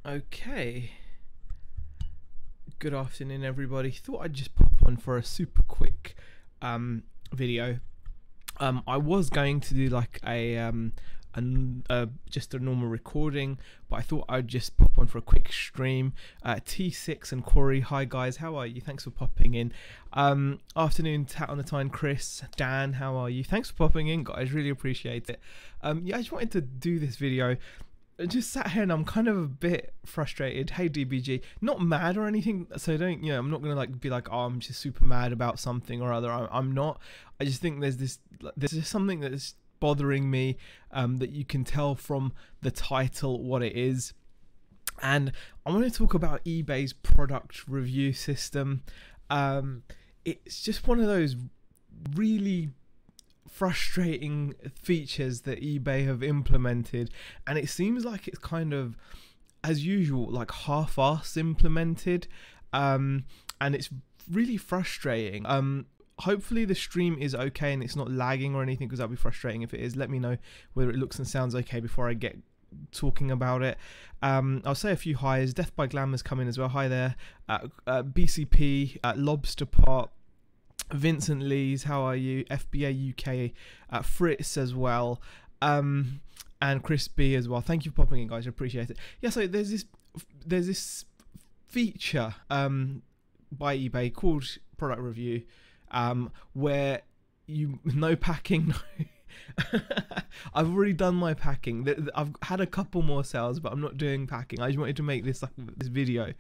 Okay, good afternoon everybody. Thought I'd just pop on for a super quick video. I was going to do like just a normal recording, but I thought I'd just pop on for a quick stream. T6 and Corey, hi guys, how are you? Thanks for popping in. Afternoon, Tat on the Time, Chris, Dan, how are you? Thanks for popping in, guys, really appreciate it. Yeah, I just wanted to do this video. I just sat here and I'm kind of a bit frustrated. Hey DBG, not mad or anything, so don't, you know, I'm not gonna like be like, oh, I'm just super mad about something or other. I'm not. I just think there's just something that's bothering me, that you can tell from the title what it is. And I want to talk about eBay's product review system. It's just one of those really frustrating features that eBay have implemented, and it seems like it's kind of, as usual, like half-assed implemented, and it's really frustrating. Hopefully the stream is okay and it's not lagging or anything, because that'd be frustrating. If it is, let me know whether it looks and sounds okay before I get talking about it. I'll say a few highs. Death by Glamour's coming as well, hi there. BCP, Lobster Pot, Vincent Lees, how are you? FBA UK, Fritz as well, and Chris B as well. Thank you for popping in, guys, I appreciate it. Yeah, so there's this feature by eBay called product review, where no packing. I've already done my packing. I've had a couple more sales, but I'm not doing packing. I just wanted to make this video.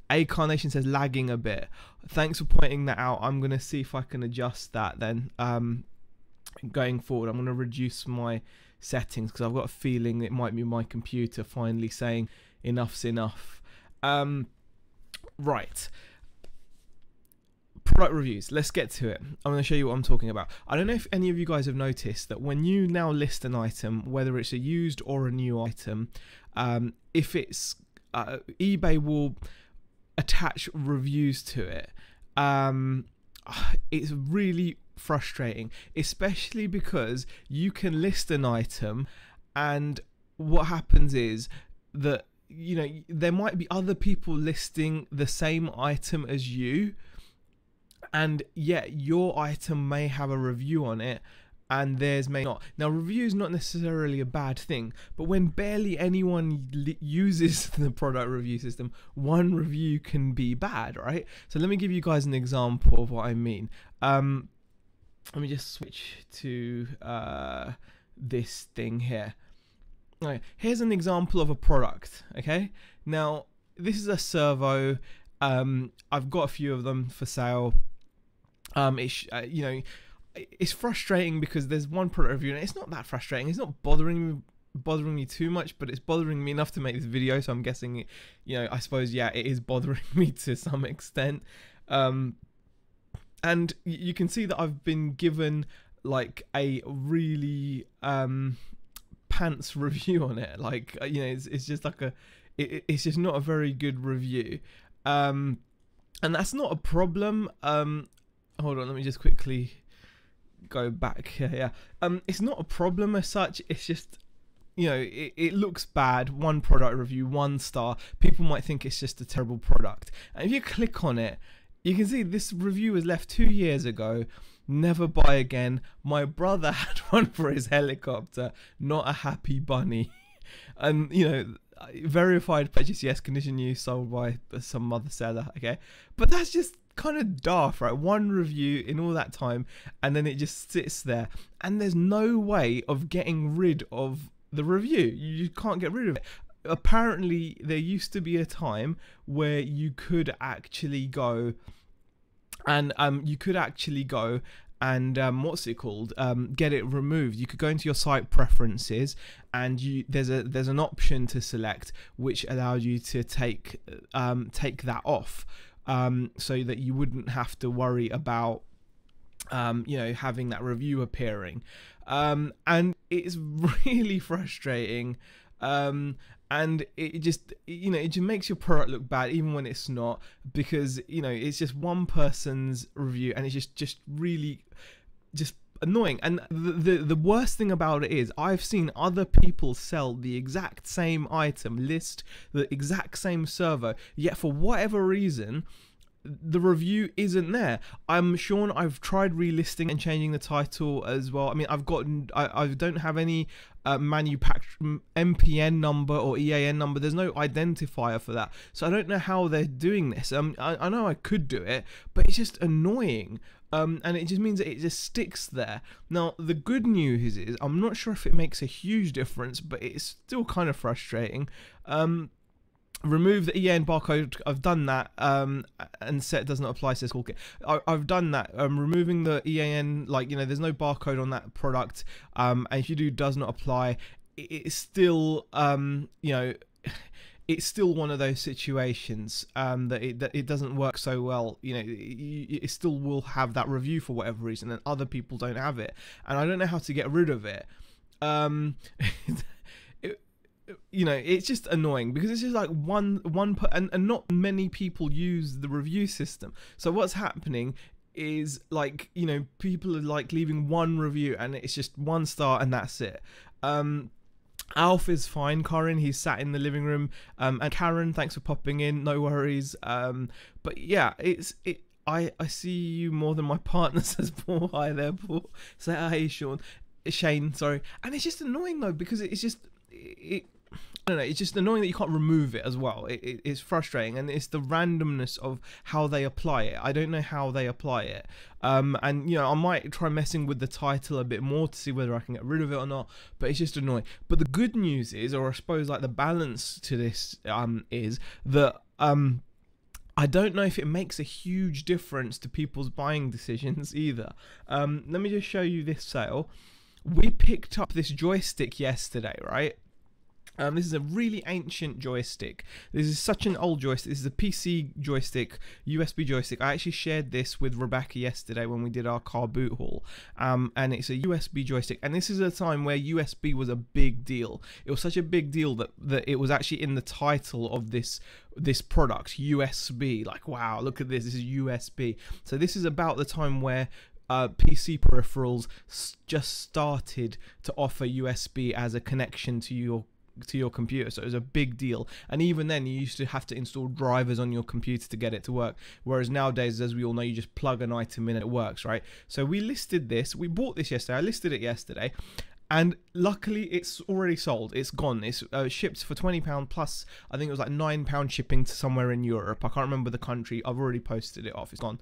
A Carnation says lagging a bit. Thanks for pointing that out. I'm gonna see if I can adjust that then. Going forward, I'm gonna reduce my settings because I've got a feeling it might be my computer finally saying enough's enough. Right. Product reviews, let's get to it. I'm going to show you what I'm talking about. I don't know if any of you guys have noticed that when you now list an item, whether it's a used or a new item, if it's eBay will attach reviews to it. It's really frustrating, especially because you can list an item and what happens is that, you know, there might be other people listing the same item as you, and yet your item may have a review on it and theirs may not. Now, review is not necessarily a bad thing, but when barely anyone uses the product review system, one review can be bad, right? So let me give you guys an example of what I mean. Let me just switch to this thing here. Okay, here's an example of a product, okay? Now, this is a servo. I've got a few of them for sale. You know, it's frustrating because there's one product review and it's not that frustrating. It's not bothering me too much, but it's bothering me enough to make this video. So I'm guessing it, you know, I suppose, yeah, it is bothering me to some extent. And you can see that I've been given like a really pants review on it. Like, you know, it's just like it's just not a very good review. And that's not a problem. Hold on, let me just quickly go back here. Yeah, it's not a problem as such. It's just, you know, it looks bad. One product review, 1 star. People might think it's just a terrible product. And if you click on it, you can see this review was left 2 years ago. Never buy again. My brother had one for his helicopter. Not a happy bunny. And, you know, verified purchase, yes, condition use, sold by some other seller. Okay, but that's just kind of daft, right? One review in all that time and then it just sits there and there's no way of getting rid of the review. You can't get rid of it. Apparently there used to be a time where you could actually go and what's it called, get it removed. You could go into your site preferences and there's an option to select which allows you to take that off, so that you wouldn't have to worry about you know, having that review appearing, and it's really frustrating, and it just, you know, it just makes your product look bad even when it's not, because, you know, it's just one person's review and it's just really just annoying. And the worst thing about it is I've seen other people sell the exact same item, list the exact same servo, yet for whatever reason the review isn't there. I'm Sean, I've tried relisting and changing the title as well. I mean, I don't have any manufacturer MPN number or EAN number. There's no identifier for that, so I don't know how they're doing this. I know I could do it, but it's just annoying. And it just means that it just sticks there. Now, the good news is I'm not sure if it makes a huge difference, but it's still kind of frustrating. Remove the EAN barcode. I've done that, and set does not apply, says Cool Kit. I've done that. Removing the EAN, like, you know, there's no barcode on that product, and if you do does not apply, it's still, you know, it's still one of those situations that it doesn't work so well. You know, it still will have that review for whatever reason, and other people don't have it, and I don't know how to get rid of it. You know, it's just annoying because it's just like and not many people use the review system. So what's happening is, like, you know, people are like leaving one review and it's just 1 star and that's it. Alf is fine. Karin, he's sat in the living room, and Karen, thanks for popping in, no worries. But yeah, I see you more than my partner, says Paul. Hi there, Paul. Say hi, Shane, sorry. And it's just annoying though, because it's just I don't know, it's just annoying that you can't remove it as well. It's frustrating, and it's the randomness of how they apply it. I don't know how they apply it. And, you know, I might try messing with the title a bit more to see whether I can get rid of it or not, but it's just annoying. But the good news is, or I suppose like the balance to this is that I don't know if it makes a huge difference to people's buying decisions either. Let me just show you this sale. We picked up this joystick yesterday, right? This is a really ancient joystick. This is such an old joystick. This is a PC joystick, USB joystick. I actually shared this with Rebecca yesterday when we did our car boot haul. And it's a USB joystick. And this is a time where USB was a big deal. It was such a big deal that it was actually in the title of this product, USB. Like, wow, look at this. This is USB. So this is about the time where PC peripherals just started to offer USB as a connection to your computer. So it was a big deal, and even then you used to have to install drivers on your computer to get it to work, whereas nowadays, as we all know, you just plug an item in and it works, right? So we bought this yesterday. I listed it yesterday, and luckily it's already sold. It's gone. It's shipped for £20 plus, I think it was like £9 shipping to somewhere in Europe. I can't remember the country. I've already posted it off. It's gone.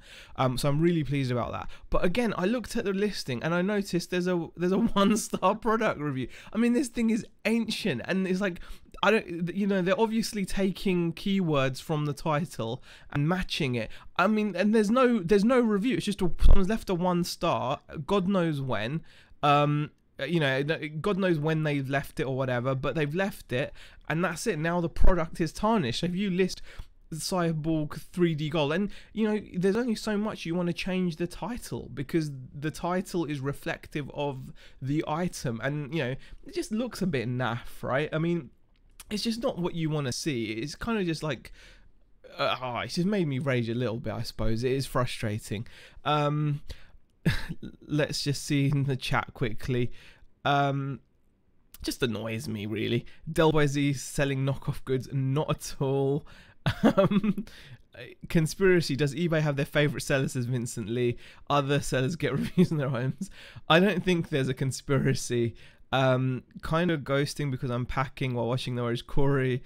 So I'm really pleased about that. But again, I looked at the listing and I noticed there's a 1-star product review. I mean, this thing is ancient, and it's like, I don't, you know, they're obviously taking keywords from the title and matching it. I mean, and there's no review. It's just someone's left a 1 star. God knows when. You know, God knows when they've left it or whatever, but they've left it, and that's it. Now the product is tarnished. So if you list Cyborg 3D Gold, and you know, there's only so much you want to change the title, because the title is reflective of the item, and you know, it just looks a bit naff, right? I mean, it's just not what you want to see. It's kind of just like, it's just made me rage a little bit, I suppose. It is frustrating. Let's just see in the chat quickly. Just annoys me, really. Delboise selling knockoff goods, not at all. Conspiracy, does eBay have their favorite sellers, says Vincent Lee? Other sellers get reviews on their homes. I don't think there's a conspiracy. Kind of ghosting because I'm packing while watching the Orange Corey.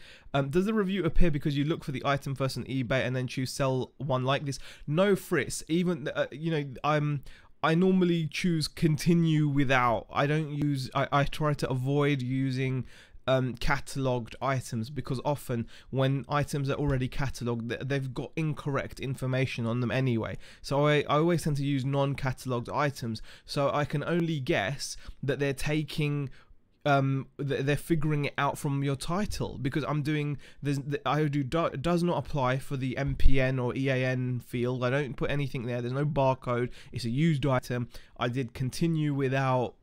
Does the review appear because you look for the item first on eBay and then choose sell one like this? No, Fritz. Even you know, I normally choose continue without. I don't use. I try to avoid using catalogued items, because often when items are already catalogued, they've got incorrect information on them anyway. So I always tend to use non-catalogued items, so I can only guess that they're taking they're figuring it out from your title, because I'm doing this. Does not apply for the MPN or EAN field. I don't put anything there. There's no barcode. It's a used item. I did continue without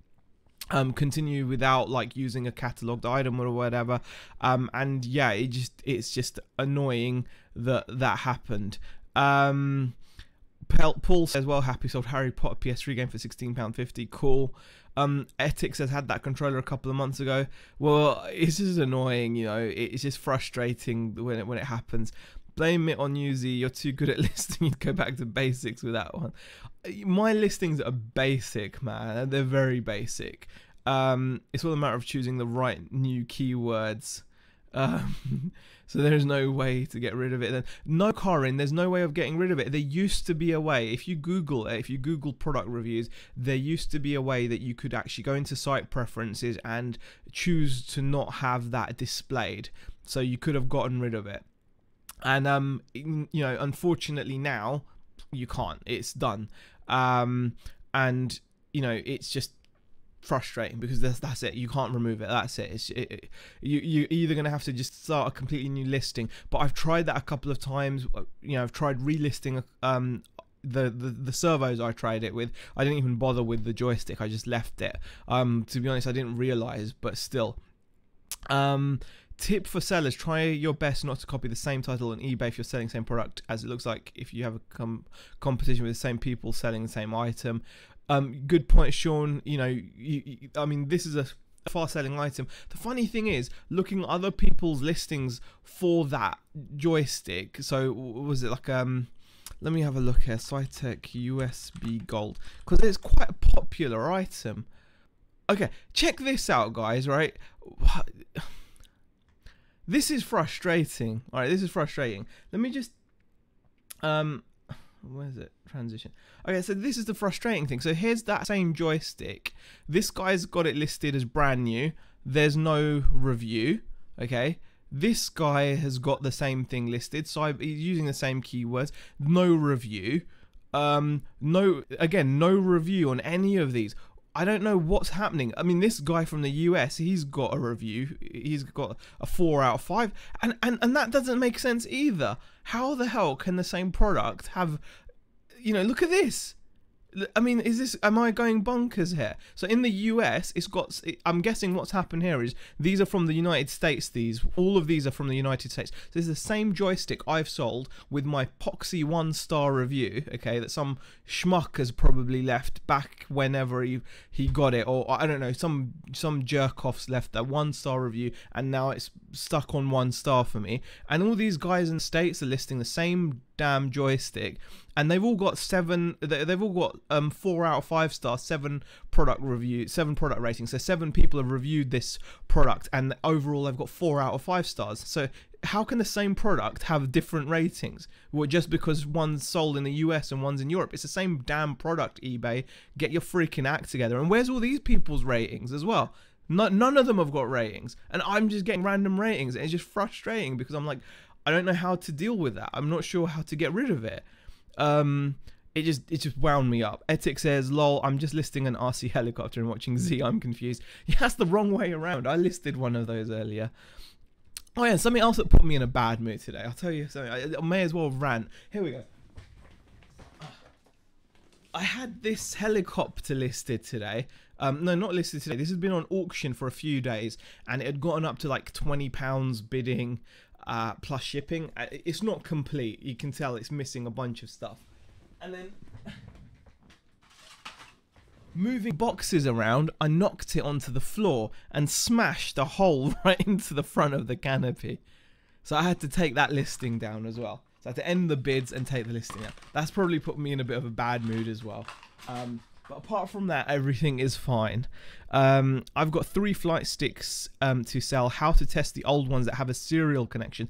like using a catalogued item or whatever, and yeah, it's just annoying that happened. Paul says, well, happy sold Harry Potter PS3 game for £16.50. Cool. Ethics has had that controller a couple of months ago. Well, it's just annoying, you know. It's just frustrating when it happens. Blame it on Uzi. You're too good at listing. You'd go back to basics with that one. My listings are basic, man. They're very basic. It's all a matter of choosing the right new keywords. So there's no way to get rid of it then. No, Corin, there's no way of getting rid of it. There used to be a way. If you Google it, if you Google product reviews, there used to be a way that you could actually go into site preferences and choose to not have that displayed. So you could have gotten rid of it. And you know, unfortunately now you can't. It's done. And you know, it's just frustrating because that's it. You can't remove it. That's it. You're either gonna have to just start a completely new listing. But I've tried that a couple of times. You know, I've tried relisting the servos I tried it with. I didn't even bother with the joystick. I just left it. To be honest, I didn't realize, but still. Tip for sellers: try your best not to copy the same title on eBay if you're selling the same product, as it looks like if you have a competition with the same people selling the same item. Good point, Sean. You know, I mean, this is a fast-selling item. The funny thing is, looking at other people's listings for that joystick. So was it like let me have a look here. Cytec USB Gold, because it's quite a popular item. Okay, check this out, guys. Right. This is frustrating. All right, this is frustrating. Let me just where is it? Transition. Okay, so this is the frustrating thing. So here's that same joystick. This guy's got it listed as brand new. There's no review. Okay. This guy has got the same thing listed. So he's using the same keywords. No review. No review on any of these. I don't know what's happening. I mean, this guy from the US, he's got a review. He's got a 4 out of 5. And that doesn't make sense either. How the hell can the same product have, you know, look at this. I mean, am I going bonkers here? So in the US, I'm guessing what's happened here is these are from the United States. All of these are from the United States. So this is the same joystick I've sold with my Poxy 1-star review, okay, that some schmuck has probably left back whenever he got it, or I don't know, some jerk-offs left that 1-star review, and now it's stuck on 1 star for me. And all these guys in the States are listing the same damn joystick, and they've all got 4 out of 5 stars, 7 product ratings. So 7 people have reviewed this product, and overall they've got 4 out of 5 stars. So how can the same product have different ratings? Well, just because one's sold in the US and one's in Europe. It's the same damn product, eBay. Get your freaking act together. And where's all these people's ratings as well? None of them have got ratings, and I'm just getting random ratings, and it's just frustrating because I'm like, I don't know how to deal with that. I'm not sure how to get rid of it. It just wound me up. Etic says, lol, I'm just listing an RC helicopter and watching Z. I'm confused. Yeah, that's the wrong way around. I listed one of those earlier. Oh yeah, something else that put me in a bad mood today. I'll tell you something. I may as well rant. Here we go. I had this helicopter listed today. No, not listed today. This has been on auction for a few days, and it had gotten up to like £20 bidding, plus shipping. It's not complete. You can tell it's missing a bunch of stuff. And then, moving boxes around, I knocked it onto the floor and smashed a hole right into the front of the canopy. So I had to take that listing down as well. So I had to end the bids and take the listing out. That's probably put me in a bit of a bad mood as well. But apart from that, everything is fine. I've got 3 flight sticks to sell. How to test the old ones that have a serial connection.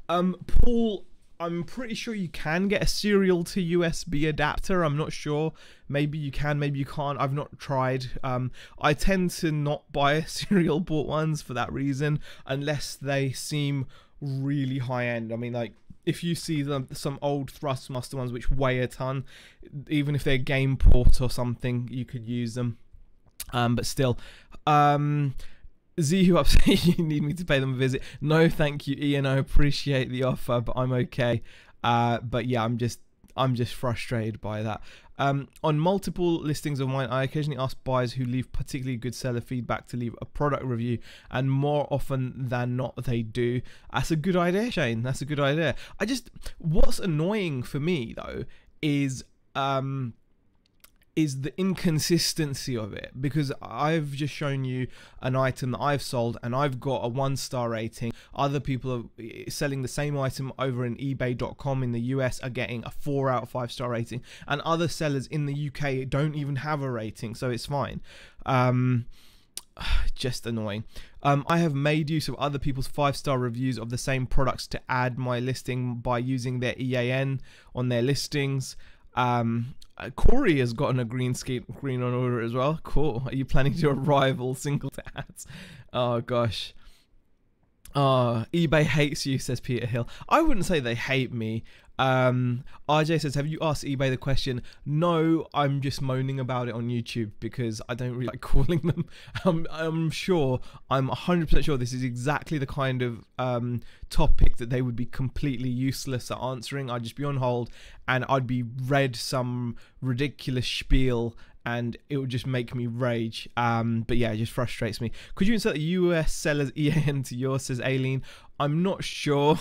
Paul, I'm pretty sure you can get a serial to USB adapter. I'm not sure. Maybe you can, maybe you can't. I've not tried. I tend to not buy serial bought ones for that reason, unless they seem really high end. I mean, like, if you see some old Thrustmaster ones which weigh a ton, even if they're game port or something, you could use them. But still, Z, who upset you need me to pay them a visit? No, thank you, Ian. I appreciate the offer, but I'm okay. But yeah, I'm just frustrated by that. On multiple listings of mine, I occasionally ask buyers who leave particularly good seller feedback to leave a product review, and more often than not they do. That's a good idea, Shane. That's a good idea. What's annoying for me though is is the inconsistency of it, because I've just shown you an item that I've sold and I've got a 1-star rating. Other people are selling the same item over in eBay.com in the US are getting a 4 out of 5 star rating, and other sellers in the UK don't even have a rating, so it's fine. Just annoying. I have made use of other people's 5-star reviews of the same products to add my listing by using their EAN on their listings. Corey has gotten a green on order as well. Cool. Are you planning to rival single to ads? Oh gosh. eBay hates you, says Peter Hill. I wouldn't say they hate me. RJ says, have you asked eBay the question? No, I'm just moaning about it on YouTube because I don't really like calling them. I'm sure, I'm 100% sure this is exactly the kind of topic that they would be completely useless at answering. I'd just be on hold and I'd be read some ridiculous spiel and it would just make me rage. But yeah, it just frustrates me. Could you insert the US sellers EAN to yours, says Aileen? I'm not sure.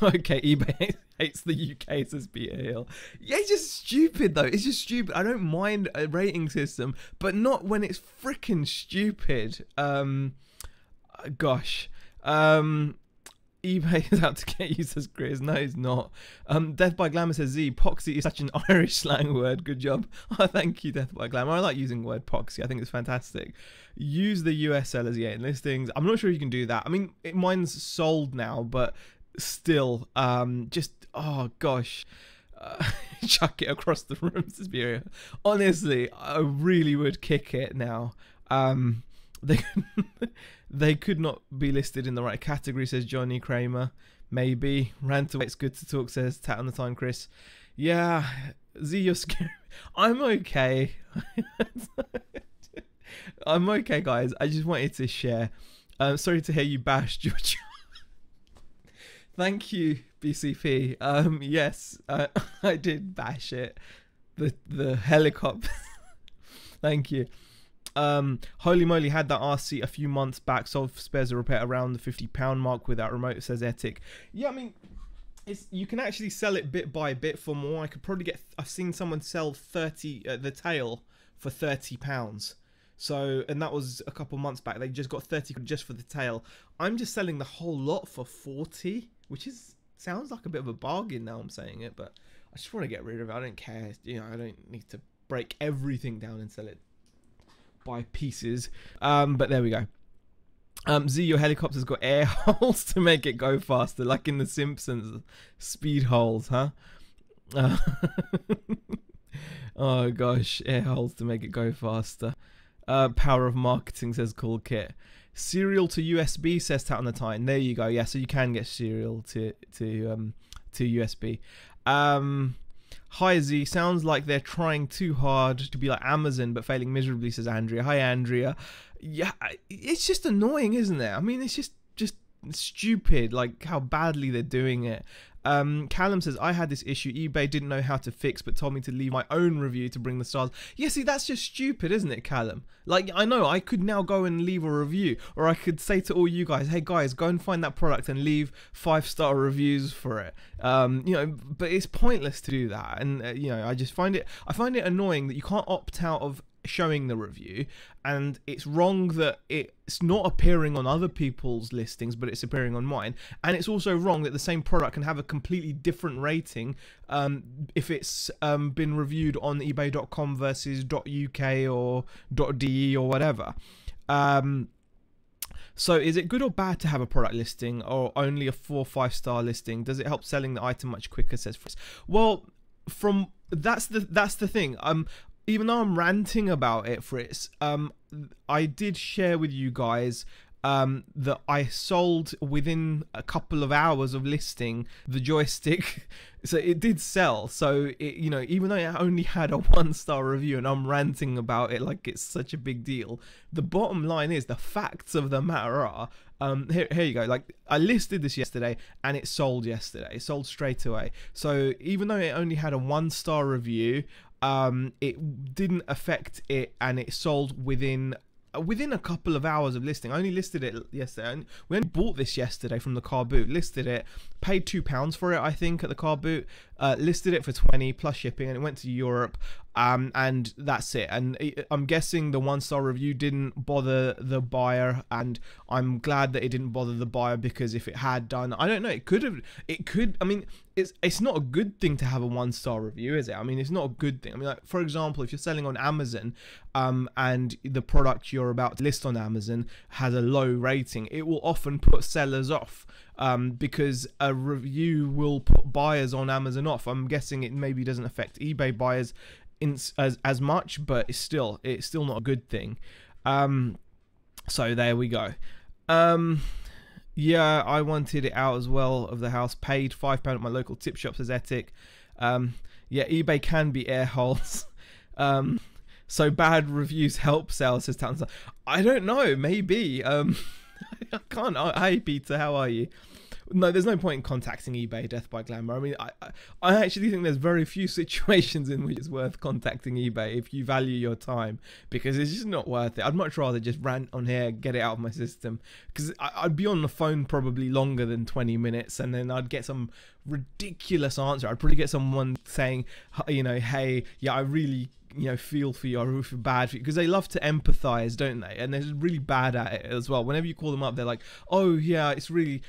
Okay, eBay hates the UK, says Peter Hill. Yeah, it's just stupid though. It's just stupid. I don't mind a rating system, but not when it's freaking stupid. Gosh. eBay is out to get you, says Chris. No, it's not. Death by Glamour says, Z, poxy is such an Irish slang word. Good job. Oh, thank you, Death by Glamour. I like using the word poxy. I think it's fantastic. Use the US sellers in listings. I'm not sure you can do that. I mean, mine's sold now, but still, just, oh gosh. Chuck it across the room, says Beria. Honestly, I really would kick it now. They could not be listed in the right category, says Johnny Kramer. Maybe. Rant away, it's good to talk, says Tat on the Time Chris. Yeah, Z, you're scary. I'm okay. I'm okay, guys. I just wanted to share. Sorry to hear you bashed your child. Thank you, BCP. Yes, I did bash it. The helicopter. Thank you. Holy moly, had that RC a few months back, sold spares and repair around the £50 mark without remote, says Etic. Yeah, I mean, you can actually sell it bit by bit for more. I could probably get, I've seen someone sell the tail for £30. So, and that was a couple months back. They just got 30 just for the tail. I'm just selling the whole lot for 40, which sounds like a bit of a bargain now I'm saying it, but I just want to get rid of it. I don't care. You know, I don't need to break everything down and sell it by pieces. But there we go. Z, your helicopter's got air holes to make it go faster, like in the Simpsons. Speed holes, huh? Oh gosh, air holes to make it go faster. Power of marketing, says Cool Kit. Serial to USB, says Tat on the Time. There you go. Yeah, so you can get serial to USB. Hi Z, sounds like they're trying too hard to be like Amazon but failing miserably, says Andrea. Hi Andrea. Yeah, it's just annoying, isn't it? I mean, it's just stupid, like how badly they're doing it. Callum says, I had this issue eBay didn't know how to fix but told me to leave my own review to bring the stars. Yeah, see, that's just stupid, isn't it, Callum? Like, I know I could now go and leave a review, or I could say to all you guys, hey guys, go and find that product and leave 5-star reviews for it. You know, but it's pointless to do that. And you know, I find it annoying that you can't opt out of showing the review, and it's wrong that it's not appearing on other people's listings but it's appearing on mine, and it's also wrong that the same product can have a completely different rating if it's been reviewed on ebay.com versus .uk or .de or whatever. So is it good or bad to have a product listing or only a 4 or 5-star listing? Does it help selling the item much quicker, says Fritz? Well, that's the thing. Even though I'm ranting about it, Fritz, I did share with you guys that I sold within a couple of hours of listing the joystick. So it did sell. So, you know, even though it only had a 1-star review and I'm ranting about it like it's such a big deal, the bottom line is, the facts of the matter are, here you go. Like, I listed this yesterday and it sold yesterday. It sold straight away. So even though it only had a 1-star review, it didn't affect it, and it sold within within a couple of hours of listing. I only listed it yesterday, and we only bought this yesterday from the car boot. Listed it, paid £2 for it, I think, at the car boot. Listed it for 20 plus shipping, and it went to Europe. And that's it. And I'm guessing the 1-star review didn't bother the buyer, and I'm glad that it didn't bother the buyer, because if it had done, I don't know, it could. I mean, it's not a good thing to have a 1-star review, is it? I mean, it's not a good thing. I mean, like, for example, if you're selling on Amazon, and the product you're about to list on Amazon has a low rating, it will often put sellers off. Because a review will put buyers on Amazon off. I'm guessing it maybe doesn't affect eBay buyers as much, but it's still not a good thing. So there we go. Yeah, I wanted it out as well of the house. Paid £5 at my local tip shop, says Etic. Yeah, eBay can be air holes. So bad reviews help sales, says Townsend. I don't know, maybe. I can't. Hi Peter, how are you? No, there's no point in contacting eBay, Death by Glamour. I mean, I actually think there's very few situations in which it's worth contacting eBay if you value your time, because it's just not worth it. I'd much rather just rant on here, get it out of my system, because I'd be on the phone probably longer than 20 minutes, and then I'd get some ridiculous answer. I'd probably get someone saying, you know, hey, yeah, I really, you know, feel for you, I really feel bad for you, because they love to empathize, don't they? And they're really bad at it as well. Whenever you call them up, they're like, oh yeah, it's really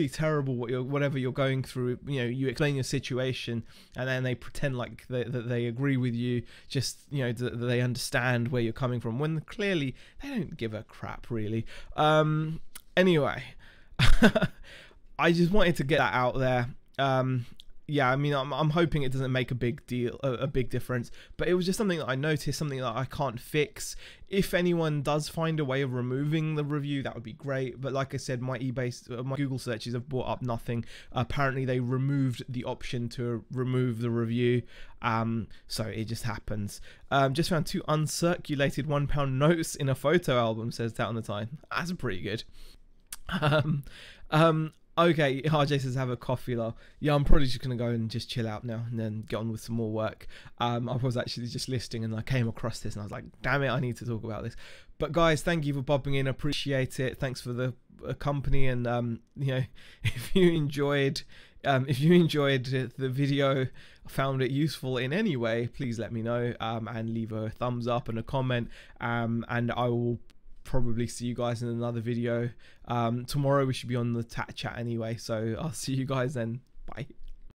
terrible whatever you're going through. You know, you explain your situation, and then they pretend like that they agree with you, just, you know, that they understand where you're coming from, when clearly they don't give a crap, really. Anyway, I just wanted to get that out there. Yeah, I mean, I'm hoping it doesn't make a big difference, but it was just something that I noticed, something that I can't fix. If anyone does find a way of removing the review, that would be great. But like I said, my my Google searches have brought up nothing. Apparently, they removed the option to remove the review, so it just happens. Just found 2 uncirculated £1 notes in a photo album, says That on the Time. That's pretty good. Okay, RJ says have a coffee, lol. Yeah, I'm probably just going to go and just chill out now and then get on with some more work. I was actually just listing and I came across this and I was like, damn it, I need to talk about this. But guys, thank you for popping in. Appreciate it. Thanks for the company, and you know, if you enjoyed the video, found it useful in any way, please let me know, and leave a thumbs up and a comment, and I will probably see you guys in another video. Tomorrow we should be on the chat anyway, so I'll see you guys then. Bye.